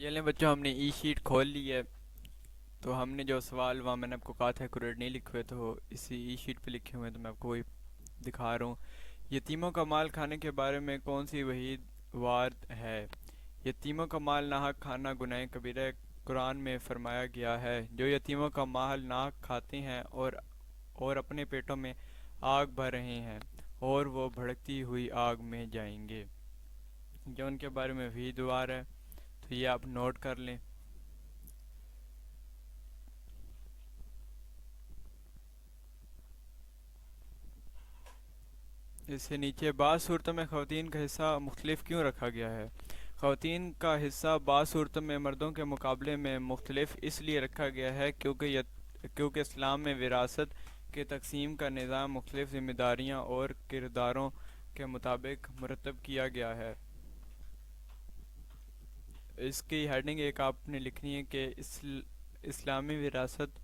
یہ لیں بچوں، ہم نے ای شیٹ کھول لی ہے۔ تو ہم نے جو سوال وہاں میں نے آپ کو کہا تھا ایکوریٹ نہیں لکھے ہوئے، تو اسی ای شیٹ پہ لکھے ہوئے ہیں، تو میں آپ کو وہی دکھا رہا ہوں۔ یتیموں کا مال کھانے کے بارے میں کون سی وحید وارد ہے؟ یتیموں کا مال ناحق کھانا گناہ کبیرہ ہے۔ قرآن میں فرمایا گیا ہے، جو یتیموں کا مال ناحق کھاتے ہیں اور اپنے پیٹوں میں آگ بھر رہے ہیں، اور وہ بھڑکتی ہوئی آگ میں جائیں گے، جو ان کے بارے میں وحید وار ہے۔ تو یہ آپ نوٹ کر لیں۔ اس سے نیچے بعض صورتوں میں خواتین کا حصہ مختلف کیوں رکھا گیا ہے؟ خواتین کا حصہ بعض صورتوں میں مردوں کے مقابلے میں مختلف اس لیے رکھا گیا ہے کیونکہ اسلام میں وراثت کے تقسیم کا نظام مختلف ذمہ داریاں اور کرداروں کے مطابق مرتب کیا گیا ہے۔ اس کی ہیڈنگ ایک آپ نے لکھنی ہے کہ اسلامی وراثت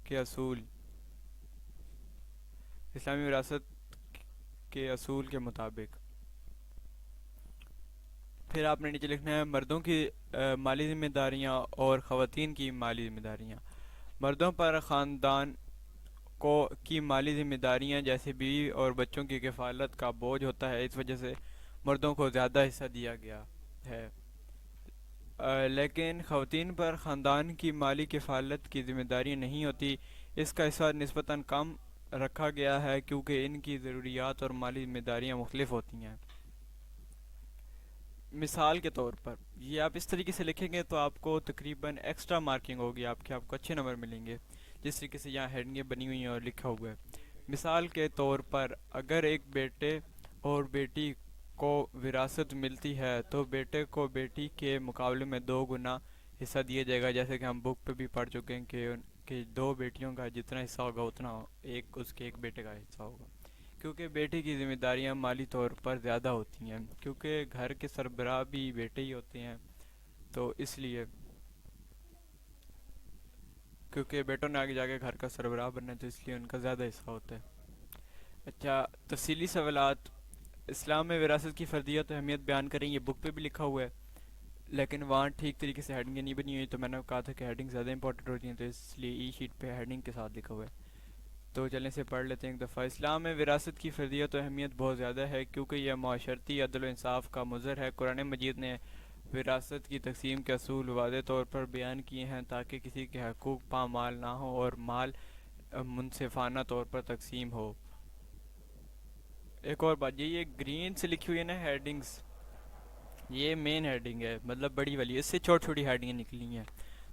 کے اصول، اسلامی وراثت کے اصول کے مطابق۔ پھر آپ نے نیچے لکھنا ہے مردوں کی مالی ذمہ داریاں اور خواتین کی مالی ذمہ داریاں۔ مردوں پر خاندان کی مالی ذمہ داریاں جیسے بیوی اور بچوں کی کفالت کا بوجھ ہوتا ہے، اس وجہ سے مردوں کو زیادہ حصہ دیا گیا ہے۔ لیکن خواتین پر خاندان کی مالی کفالت کی ذمہ داری نہیں ہوتی، اس کا حصہ نسبتاً کم رکھا گیا ہے کیونکہ ان کی ضروریات اور مالی ذمہ داریاں مختلف ہوتی ہیں۔ مثال کے طور پر یہ آپ اس طریقے سے لکھیں گے تو آپ کو تقریباً ایکسٹرا مارکنگ ہوگی، آپ کو اچھے نمبر ملیں گے، جس طریقے سے یہاں ہیڈنگیں بنی ہوئی ہیں اور لکھا ہوا ہے۔ مثال کے طور پر اگر ایک بیٹے اور بیٹی کو وراثت ملتی ہے تو بیٹے کو بیٹی کے مقابلے میں 2 گنا حصہ دیا جائے گا، جیسے کہ ہم بک پہ بھی پڑھ چکے ہیں کہ 2 بیٹیوں کا جتنا حصہ ہوگا اتنا ایک بیٹے کا حصہ ہوگا، کیونکہ بیٹے کی ذمہ داریاں مالی طور پر زیادہ ہوتی ہیں، کیونکہ گھر کے سربراہ بھی بیٹے ہی ہوتے ہیں، تو اس لیے کیونکہ بیٹوں نے آگے جا کے گھر کا سربراہ بننا ہے، تو اس لیے ان کا زیادہ حصہ ہوتا ہے۔ اچھا، تفصیلی سوالات۔ اسلام میں وراثت کی فردیت و اہمیت بیان کریں، یہ بک پہ بھی لکھا ہوا ہے، لیکن وہاں ٹھیک طریقے سے ہیڈنگیں نہیں بنی ہوئی، تو میں نے کہا تھا کہ ہیڈنگ زیادہ امپورٹنٹ ہوتی ہیں، تو اس لیے ای شیٹ پہ ہیڈنگ کے ساتھ لکھا ہوا ہے۔ تو چلیں سے پڑھ لیتے ہیں ایک دفعہ۔ اسلام میں وراثت کی فردیت و اہمیت بہت زیادہ ہے کیونکہ یہ معاشرتی عدل و انصاف کا مظہر ہے۔ قرآن مجید نے وراثت کی تقسیم کے اصول واضح طور پر بیان کیے ہیں تاکہ کسی کے حقوق پامال نہ ہوں اور مال منصفانہ طور پر تقسیم ہو۔ ایک اور بات، یہ گرین سے لکھی ہوئی ہے نا ہیڈنگز، یہ مین ہیڈنگ ہے، مطلب بڑی والی، اس سے چھوٹی چھوٹی ہیڈنگیں نکلی ہیں،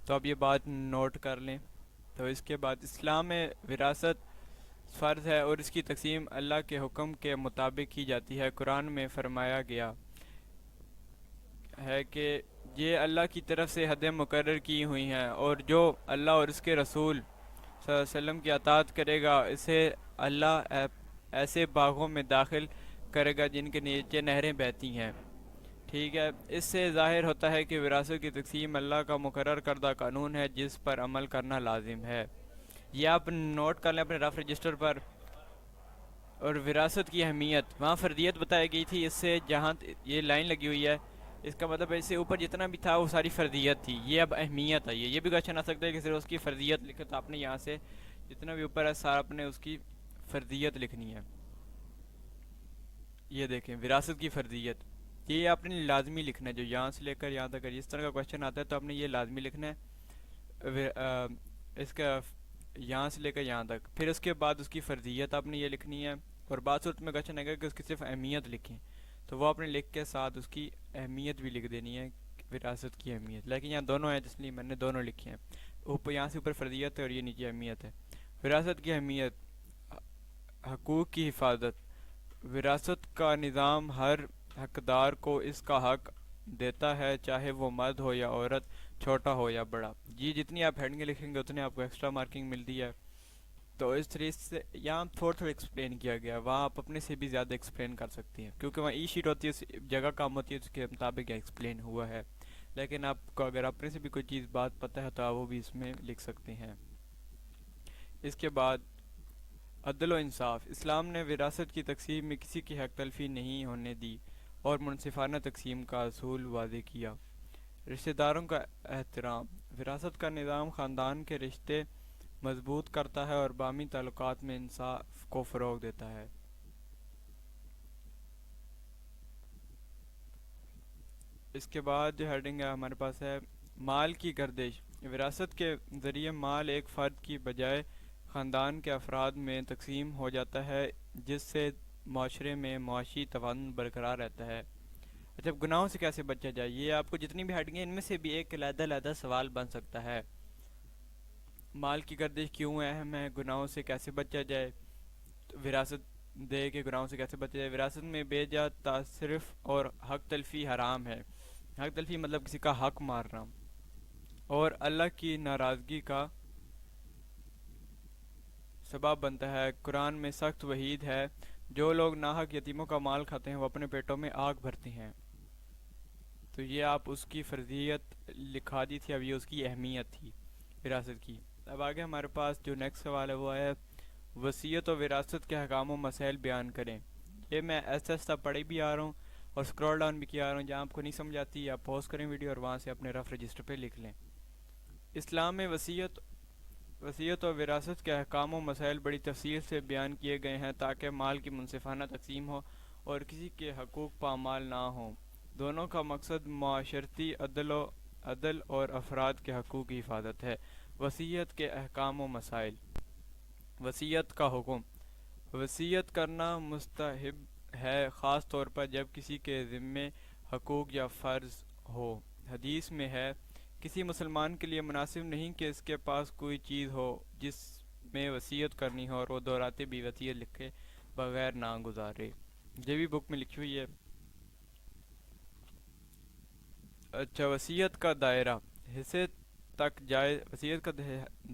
تو آپ یہ بات نوٹ کر لیں۔ تو اس کے بعد اسلام میں وراثت فرض ہے اور اس کی تقسیم اللہ کے حکم کے مطابق کی جاتی ہے۔ قرآن میں فرمایا گیا ہے کہ یہ اللہ کی طرف سے حدیں مقرر کی ہوئی ہیں، اور جو اللہ اور اس کے رسول صلی اللہ علیہ وسلم کی اطاعت کرے گا اسے اللہ ایسے باغوں میں داخل کرے گا جن کے نیچے نہریں بہتی ہیں۔ ٹھیک ہے، اس سے ظاہر ہوتا ہے کہ وراثت کی تقسیم اللہ کا مقرر کردہ قانون ہے جس پر عمل کرنا لازم ہے۔ یہ آپ نوٹ کر لیں اپنے رف رجسٹر پر۔ اور وراثت کی اہمیت، وہاں فردیت بتائی گئی تھی، اس سے جہاں یہ لائن لگی ہوئی ہے اس کا مطلب ہے اس سے اوپر جتنا بھی تھا وہ ساری فردیت تھی، یہ اب اہمیت ہے۔ یہ بھی کوشچن آ سکتا ہے کہ صرف اس کی فردیت لکھے، تو آپ نے یہاں سے جتنا بھی اوپر ہے سارا آپ نے اس کی فردیت لکھنی ہے۔ یہ دیکھیں وراثت کی فردیت، یہ آپ نے لازمی لکھنا ہے، جو یہاں سے لے کر یہاں تک اس طرح کا کوشچن آتا ہے تو آپ نے یہ لازمی لکھنا ہے، اس کا یہاں سے لے کر یہاں تک، پھر اس کے بعد اس کی فردیت آپ نے یہ لکھنی ہے، اور بعض صورت میں کوشچن آئے گا کہ اس کی صرف اہمیت لکھیں، تو وہ آپ نے لکھ کے ساتھ اس کی اہمیت بھی لکھ دینی ہے، وراثت کی اہمیت، لیکن یہاں دونوں ہیں جس لیے میں نے دونوں لکھی ہیں، اوپر یہاں سے اوپر فردیت ہے اور یہ نیچے اہمیت ہے۔ وراثت کی اہمیت، حقوق کی حفاظت۔ وراثت کا نظام ہر حقدار کو اس کا حق دیتا ہے، چاہے وہ مرد ہو یا عورت، چھوٹا ہو یا بڑا۔ جی جتنی آپ ہیڈنگیں لکھیں گے اتنی آپ کو ایکسٹرا مارکنگ ملتی ہے، تو اس طریقے سے یہاں تھوڑا تھوڑا ایکسپلین کیا گیا، وہاں آپ اپنے سے بھی زیادہ ایکسپلین کر سکتی ہیں کیونکہ وہاں ای شیٹ ہوتی ہے، اس جگہ کام ہوتی ہے، اس کے مطابق ایکسپلین ہوا ہے، لیکن آپ کو اگر اپنے سے بھی کوئی چیز بات پتہ ہے تو آپ وہ بھی اس میں لکھ سکتے ہیں۔ اس کے بعد عدل و انصاف۔ اسلام نے وراثت کی تقسیم میں کسی کی حق تلفی نہیں ہونے دی اور منصفانہ تقسیم کا اصول واضح کیا۔ رشتہ داروں کا احترام، وراثت کا نظام خاندان کے رشتے مضبوط کرتا ہے اور باہمی تعلقات میں انصاف کو فروغ دیتا ہے۔ اس کے بعد جو ہیڈنگ ہے ہمارے پاس ہے مال کی گردش۔ وراثت کے ذریعے مال ایک فرد کی بجائے خاندان کے افراد میں تقسیم ہو جاتا ہے، جس سے معاشرے میں معاشی توازن برقرار رہتا ہے۔ اچھا، گناہوں سے کیسے بچا جائے؟ یہ آپ کو جتنی بھی ہیڈنگ ہیں ان میں سے بھی ایک علیحدہ علیحدہ سوال بن سکتا ہے۔ مال کی گردش کیوں اہم ہے، گناہوں سے کیسے بچا جائے، وراثت دے کے گناہوں سے کیسے بچا جائے، وراثت میں بے جا تصرف اور حق تلفی حرام ہے۔ حق تلفی مطلب کسی کا حق مارنا، اور اللہ کی ناراضگی کا سبب بنتا ہے۔ قرآن میں سخت وعید ہے، جو لوگ ناحق یتیموں کا مال کھاتے ہیں وہ اپنے پیٹوں میں آگ بھرتے ہیں۔ تو یہ آپ اس کی فرضیت لکھا دی تھی، اب یہ اس کی اہمیت تھی وراثت کی۔ اب آگے ہمارے پاس جو نیکسٹ سوال ہے وہ ہے وصیت و وراثت کے احکام و مسائل بیان کریں۔ یہ میں ایسا ایسا پڑھی بھی آ رہا ہوں اور سکرول ڈاؤن بھی کیا آ رہا ہوں، جہاں آپ کو نہیں سمجھ آتی آپ پوز کریں ویڈیو اور وہاں سے اپنے رف رجسٹر پہ لکھ لیں۔ اسلام میں وصیت و وراثت کے احکام و مسائل بڑی تفصیل سے بیان کیے گئے ہیں تاکہ مال کی منصفانہ تقسیم ہو اور کسی کے حقوق پامال نہ ہوں۔ دونوں کا مقصد معاشرتی عدل اور افراد کے حقوق کی حفاظت ہے۔ وصیت کے احکام و مسائل۔ وصیت کا حکم۔ وصیت کرنا مستحب ہے، خاص طور پر جب کسی کے ذمے حقوق یا فرض ہو۔ حدیث میں ہے، کسی مسلمان کے لیے مناسب نہیں کہ اس کے پاس کوئی چیز ہو جس میں وصیت کرنی ہو اور وہ دہراتے بھی وصیت لکھے بغیر نہ گزارے۔ یہ بھی بک میں لکھی ہوئی ہے۔ اچھا، وصیت کا دائرہ حصے تک جائز، وصیت کا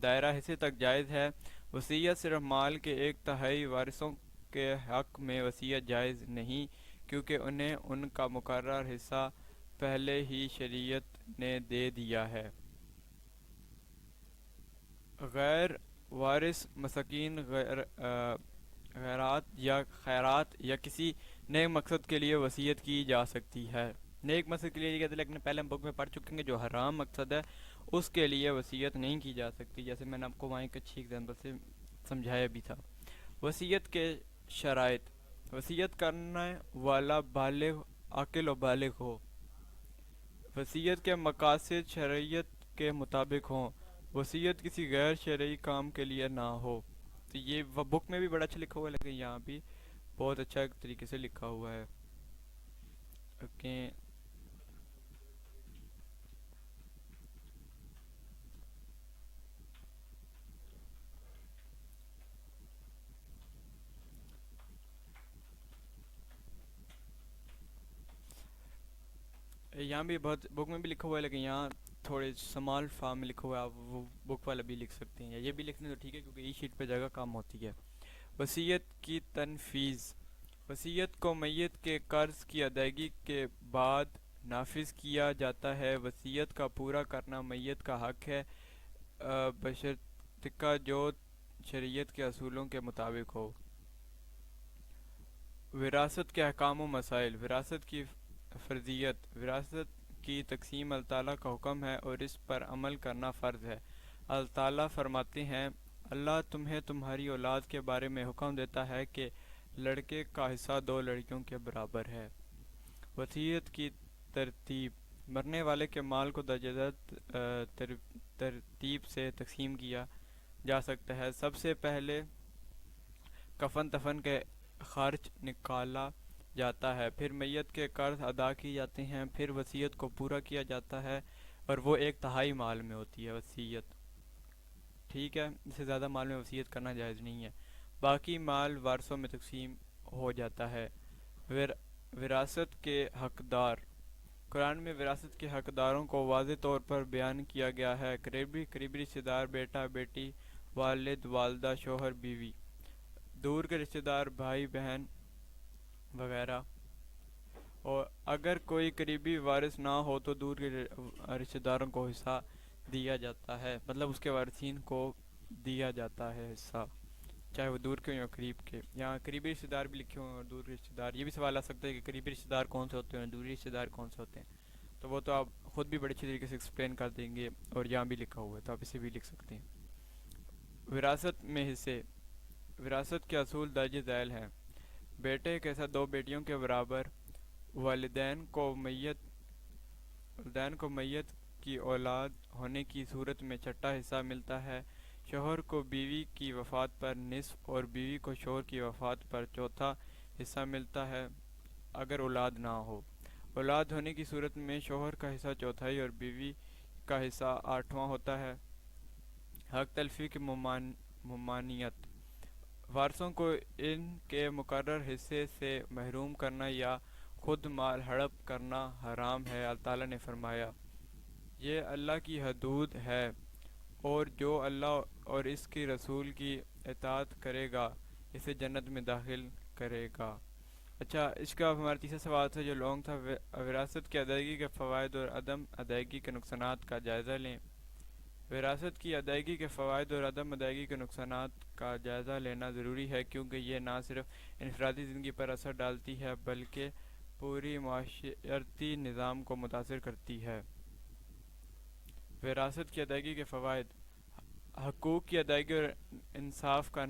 دائرہ حصے تک جائز ہے۔ وصیت صرف مال کے ایک تہائی وارثوں کے حق میں وصیت جائز نہیں، کیونکہ انہیں ان کا مقرر حصہ پہلے ہی شریعت نے دے دیا ہے۔ غیر وارث مساکین خیرات یا کسی نیک مقصد کے لیے وصیت کی جا سکتی ہے۔ نیک مقصد کے لیے کہتے ہیں، لیکن پہلے ہم بک میں پڑھ چکے ہیں کہ جو حرام مقصد ہے اس کے لیے وصیت نہیں کی جا سکتی، جیسے میں نے آپ کو وہاں ایک اچھی ایگزامپل سے سمجھایا بھی تھا۔ وصیت کے شرائط۔ وصیت کرنے والا بالغ، عاقل و بالغ ہو۔ وصیت کے مقاصد شریعت کے مطابق ہوں۔ وصیت کسی غیر شرعی کام کے لیے نہ ہو۔ تو یہ بک میں بھی بڑا اچھا لکھا ہوا ہے، لیکن یہاں بھی بہت اچھا طریقے سے لکھا ہوا ہے۔ اوکے، یہاں بھی بہت بک میں بھی لکھا ہوا ہے، لیکن یہاں تھوڑے سمال فارم میں لکھا ہوا ہے، آپ وہ بک والا بھی لکھ سکتے ہیں، یا یہ بھی لکھنے تو ٹھیک ہے کیونکہ ای شیٹ پہ جگہ کم ہوتی ہے۔ وصیت کی تنفیذ۔ وصیت کو میت کے قرض کی ادائیگی کے بعد نافذ کیا جاتا ہے۔ وصیت کا پورا کرنا میت کا حق ہے، بشرطیکہ جو شریعت کے اصولوں کے مطابق ہو۔ وراثت کے احکام و مسائل۔ وراثت کی فرضیت۔ وراثت کی تقسیم اللہ تعالیٰ کا حکم ہے اور اس پر عمل کرنا فرض ہے۔ اللہ تعالیٰ فرماتے ہیں، اللہ تمہیں تمہاری اولاد کے بارے میں حکم دیتا ہے کہ لڑکے کا حصہ 2 لڑکیوں کے برابر ہے۔ وصیت کی ترتیب۔ مرنے والے کے مال کو درجات ترتیب سے تقسیم کیا جا سکتا ہے۔ سب سے پہلے کفن دفن کے خرچ نکالا جاتا ہے، پھر میت کے قرض ادا کیے جاتے ہیں، پھر وصیت کو پورا کیا جاتا ہے، اور وہ 1/3 مال میں ہوتی ہے وصیت۔ ٹھیک ہے، اس سے زیادہ مال میں وصیت کرنا جائز نہیں ہے۔ باقی مال وارثوں میں تقسیم ہو جاتا ہے۔ وراثت کے حقدار۔ قرآن میں وراثت کے حقداروں کو واضح طور پر بیان کیا گیا ہے۔ قریبی رشتہ دار، بیٹا بیٹی، والد والدہ، شوہر بیوی، دور کے رشتہ دار، بھائی بہن وغیرہ، اور اگر کوئی قریبی وارث نہ ہو تو دور کے رشتہ داروں کو حصہ دیا جاتا ہے، مطلب اس کے وارثین کو دیا جاتا ہے حصہ، چاہے وہ دور کے ہوں یا قریب کے۔ یہاں قریبی رشتہ دار بھی لکھے ہوئے ہیں اور دور کے رشتہ دار۔ یہ بھی سوال آ سکتا ہے کہ قریبی رشتہ دار کون سے ہوتے ہیں اور دوری رشتہ دار کون سے ہوتے ہیں۔ تو وہ تو آپ خود بھی بڑی اچھی طریقے سے ایکسپلین کر دیں گے، اور یہاں بھی لکھا ہوا ہے تو آپ اسے بھی لکھ سکتے ہیں۔ وراثت میں حصے۔ وراثت کے اصول درج ذیل ہیں: بیٹے کے ساتھ دو بیٹیوں کے برابر، والدین کو میت کی اولاد ہونے کی صورت میں چھٹا حصہ ملتا ہے، شوہر کو بیوی کی وفات پر نصف اور بیوی کو شوہر کی وفات پر چوتھا حصہ ملتا ہے اگر اولاد نہ ہو۔ اولاد ہونے کی صورت میں شوہر کا حصہ چوتھائی اور بیوی کا حصہ آٹھواں ہوتا ہے۔ حق تلفی کی ممانعت۔ وارثوں کو ان کے مقرر حصے سے محروم کرنا یا خود مال ہڑپ کرنا حرام ہے۔ اللہ تعالیٰ نے فرمایا، یہ اللہ کی حدود ہے، اور جو اللہ اور اس کے رسول کی اطاعت کرے گا اسے جنت میں داخل کرے گا۔ اچھا، اس کا ہمارا تیسرا سوال تھا جو لانگ تھا، وراثت کی ادائیگی کے فوائد اور عدم ادائیگی کے نقصانات کا جائزہ لیں۔ وراثت کی ادائیگی کے فوائد اور عدم ادائیگی کے نقصانات کا جائزہ لینا ضروری ہے، کیونکہ یہ نہ صرف انفرادی زندگی پر اثر ڈالتی ہے بلکہ پوری معاشرتی نظام کو متاثر کرتی ہے۔ وراثت کی ادائیگی کے فوائد: حقوق کی ادائیگی اور انصاف کا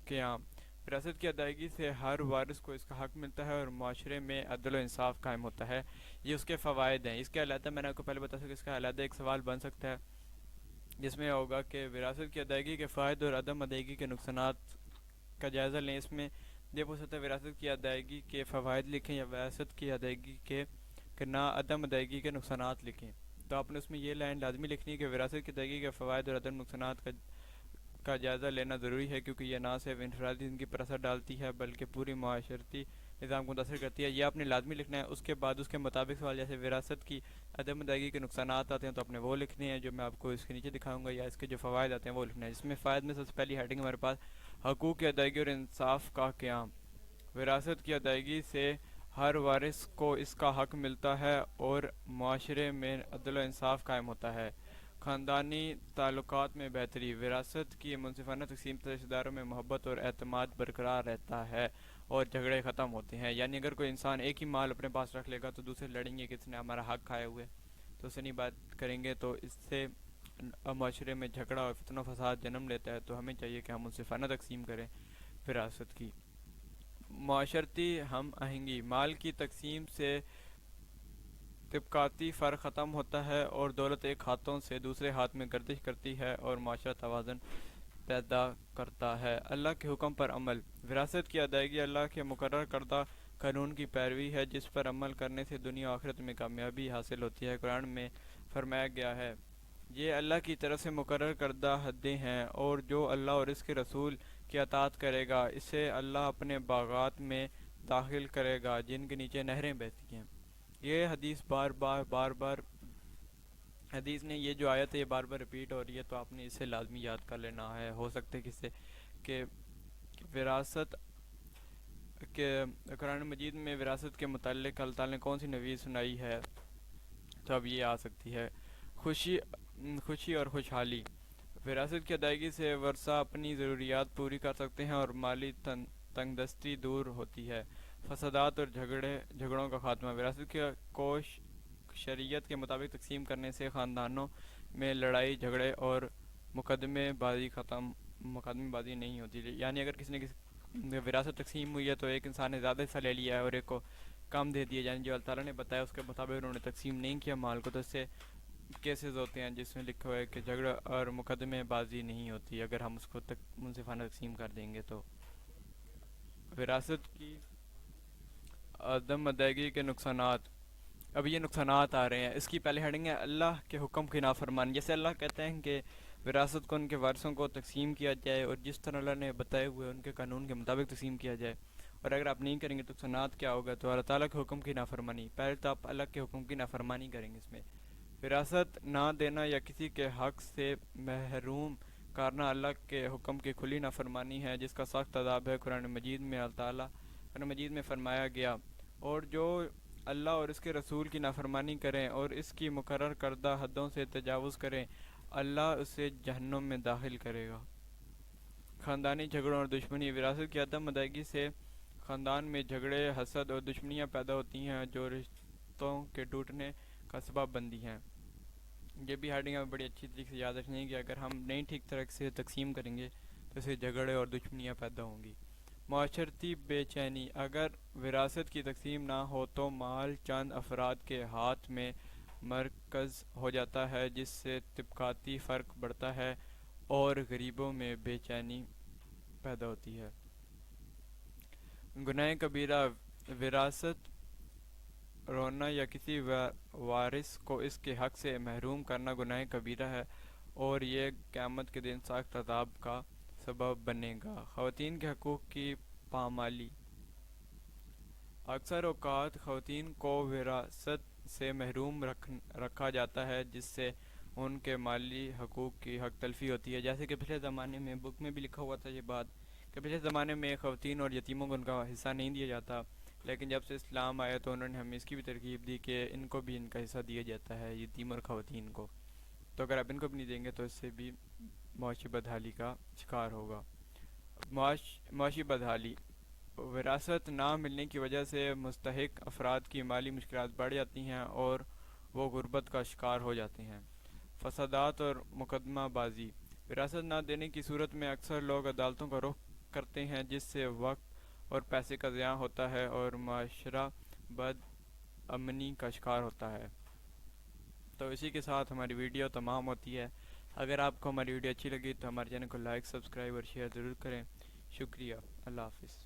قیام۔ وراثت کی ادائیگی سے ہر وارث کو اس کا حق ملتا ہے اور معاشرے میں عدل و انصاف قائم ہوتا ہے۔ یہ اس کے فوائد ہیں۔ اس کے علیحدہ میں نے آپ کو پہلے بتا سکتا اس کا علیحدہ ایک سوال بن سکتا ہے جس میں ہوگا کہ وراثت کی ادائیگی کے فوائد اور عدم ادائیگی کے نقصانات کا جائزہ لیں۔ اس میں یہ پوچھ سکتا ہے وراثت کی ادائیگی کے فوائد لکھیں یا وراثت کی ادائیگی کے نہ عدم ادائیگی کے نقصانات لکھیں۔ تو آپ نے اس میں یہ لائن لازمی لکھنی ہے کہ وراثت کی ادائیگی کے فوائد اور عدم نقصانات کا جائزہ لینا ضروری ہے، کیونکہ یہ نہ صرف انفرادی زندگی پر اثر ڈالتی ہے بلکہ پوری معاشرتی نظام کو متاثر کرتی ہے۔ یہ آپ نے لازمی لکھنا ہے۔ اس کے بعد اس کے مطابق سوال جیسے وراثت کی عدم ادائیگی کے نقصانات آتے ہیں تو آپ نے وہ لکھنے ہیں جو میں آپ کو اس کے نیچے دکھاؤں گا، یا اس کے جو فوائد آتے ہیں وہ لکھنا ہے۔ اس میں فوائد میں سب سے پہلی ہیڈنگ ہمارے پاس حقوق کی ادائیگی اور انصاف کا قیام۔ وراثت کی ادائیگی سے ہر وارث کو اس کا حق ملتا ہے اور معاشرے میں عدل و انصاف قائم ہوتا ہے۔ خاندانی تعلقات میں بہتری۔ وراثت کی منصفانہ تقسیم سے رشتہ داروں میں محبت اور اعتماد برقرار رہتا ہے اور جھگڑے ختم ہوتے ہیں۔ یعنی اگر کوئی انسان ایک ہی مال اپنے پاس رکھ لے گا تو دوسرے لڑیں گے کہ اس نے ہمارا حق کھائے ہوئے، تو اس سے نہیں بات کریں گے، تو اس سے معاشرے میں جھگڑا اور فتنہ و فساد جنم لیتا ہے۔ تو ہمیں چاہیے کہ ہم منصفانہ تقسیم کریں وراثت کی۔ معاشرتی ہم آہنگی۔ مال کی تقسیم سے طبقاتی فرق ختم ہوتا ہے اور دولت ایک ہاتھوں سے دوسرے ہاتھ میں گردش کرتی ہے اور معاشرہ توازن پیدا کرتا ہے۔ اللہ کے حکم پر عمل۔ وراثت کی ادائیگی اللہ کے مقرر کردہ قانون کی پیروی ہے جس پر عمل کرنے سے دنیا و آخرت میں کامیابی حاصل ہوتی ہے۔ قرآن میں فرمایا گیا ہے، یہ اللہ کی طرف سے مقرر کردہ حدیں ہیں، اور جو اللہ اور اس کے رسول کی اطاعت کرے گا اسے اللہ اپنے باغات میں داخل کرے گا جن کے نیچے نہریں بہتی ہیں۔ یہ حدیث بار بار حدیث نے یہ جو آیت ہے یہ بار بار ریپیٹ ہو رہی ہے، تو آپ نے اسے لازمی یاد کر لینا ہے۔ ہو سکتا ہے کس سے کہ وراثت کے قرآن مجید میں وراثت کے متعلق اللہ تعالیٰ نے کون سی نوید سنائی ہے، تو اب یہ آ سکتی ہے۔ خوشی اور خوشحالی۔ وراثت کی ادائیگی سے ورثہ اپنی ضروریات پوری کر سکتے ہیں اور مالی تنگ دستی دور ہوتی ہے۔ فسادات اور جھگڑوں کا خاتمہ۔ وراثت کو شریعت کے مطابق تقسیم کرنے سے خاندانوں میں لڑائی جھگڑے اور مقدمے بازی نہیں ہوتی۔ یعنی اگر کسی نے وراثت تقسیم ہوئی ہے تو ایک انسان نے زیادہ حصہ لے لیا ہے اور ایک کو کم دے دیا، یعنی جو اللہ تعالیٰ نے بتایا اس کے مطابق انہوں نے تقسیم نہیں کیا مال کو، تو اس سے کیسز ہوتے ہیں جس میں لکھا ہوا ہے کہ جھگڑا اور مقدمے بازی نہیں ہوتی اگر ہم اس کو منصفانہ تقسیم کر دیں گے۔ تو وراثت کی عدم ادائیگی کے نقصانات۔ اب یہ نقصانات آ رہے ہیں۔ اس کی پہلے ہیڈنگ ہے اللہ کے حکم کی نافرمانی۔ جیسے اللہ کہتے ہیں کہ وراثت کو ان کے وارثوں کو تقسیم کیا جائے اور جس طرح اللہ نے بتائے ہوئے ان کے قانون کے مطابق تقسیم کیا جائے، اور اگر آپ نہیں کریں گے تو نقصانات کیا ہوگا؟ تو اللہ تعالیٰ کے حکم کی نافرمانی۔ پہلے تو آپ اللہ کے حکم کی نافرمانی کریں گے۔ اس میں وراثت نہ دینا یا کسی کے حق سے محروم کرنا اللہ کے حکم کی کھلی نافرمانی ہے جس کا سخت عذاب ہے۔ قرآن مجید میں فرمایا گیا، اور جو اللہ اور اس کے رسول کی نافرمانی کریں اور اس کی مقرر کردہ حدوں سے تجاوز کریں اللہ اسے جہنم میں داخل کرے گا۔ خاندانی جھگڑوں اور دشمنی۔ وراثت کی عدم ادائیگی سے خاندان میں جھگڑے، حسد اور دشمنیاں پیدا ہوتی ہیں جو رشتوں کے ٹوٹنے کا سبب بندی ہیں۔ یہ بھی ہیڈنگ ہمیں بڑی اچھی طریقے سے یاد رکھنی ہے کہ اگر ہم نہیں ٹھیک طرح سے تقسیم کریں گے تو اسے جھگڑے اور دشمنیاں پیدا ہوں گی۔ معاشرتی بے چینی، اگر وراثت کی تقسیم نہ ہو تو مال چند افراد کے ہاتھ میں مرکز ہو جاتا ہے، جس سے طبقاتی فرق بڑھتا ہے اور غریبوں میں بے چینی پیدا ہوتی ہے۔ گناہ کبیرہ، وراثت رونا یا کسی وارث کو اس کے حق سے محروم کرنا گناہ کبیرہ ہے اور یہ قیامت کے دن سخت عذاب کا سبب بنے گا۔ خواتین کے حقوق کی پامالی، اکثر اوقات خواتین کو وراثت سے محروم رکھا جاتا ہے، جس سے ان کے مالی حقوق کی حق تلفی ہوتی ہے۔ جیسے کہ پچھلے زمانے میں بک میں بھی لکھا ہوا تھا یہ بات کہ پچھلے زمانے میں خواتین اور یتیموں کو ان کا حصہ نہیں دیا جاتا، لیکن جب سے اسلام آیا تو انہوں نے ہمیں اس کی بھی ترغیب دی کہ ان کو بھی ان کا حصہ دیا جاتا ہے، یتیم اور خواتین کو۔ تو اگر آپ ان کو بھی نہیں دیں گے تو اس سے بھی معاشی بدحالی کا شکار ہوگا۔ معاشی بدحالی، وراثت نہ ملنے کی وجہ سے مستحق افراد کی مالی مشکلات بڑھ جاتی ہیں اور وہ غربت کا شکار ہو جاتے ہیں۔ فسادات اور مقدمہ بازی، وراثت نہ دینے کی صورت میں اکثر لوگ عدالتوں کا رخ کرتے ہیں، جس سے وقت اور پیسے کا ضیاع ہوتا ہے اور معاشرہ بد امنی کا شکار ہوتا ہے۔ تو اسی کے ساتھ ہماری ویڈیو تمام ہوتی ہے۔ اگر آپ کو ہماری ویڈیو اچھی لگی تو ہمارے چینل کو لائک، سبسکرائب اور شیئر ضرور کریں۔ شکریہ، اللہ حافظ۔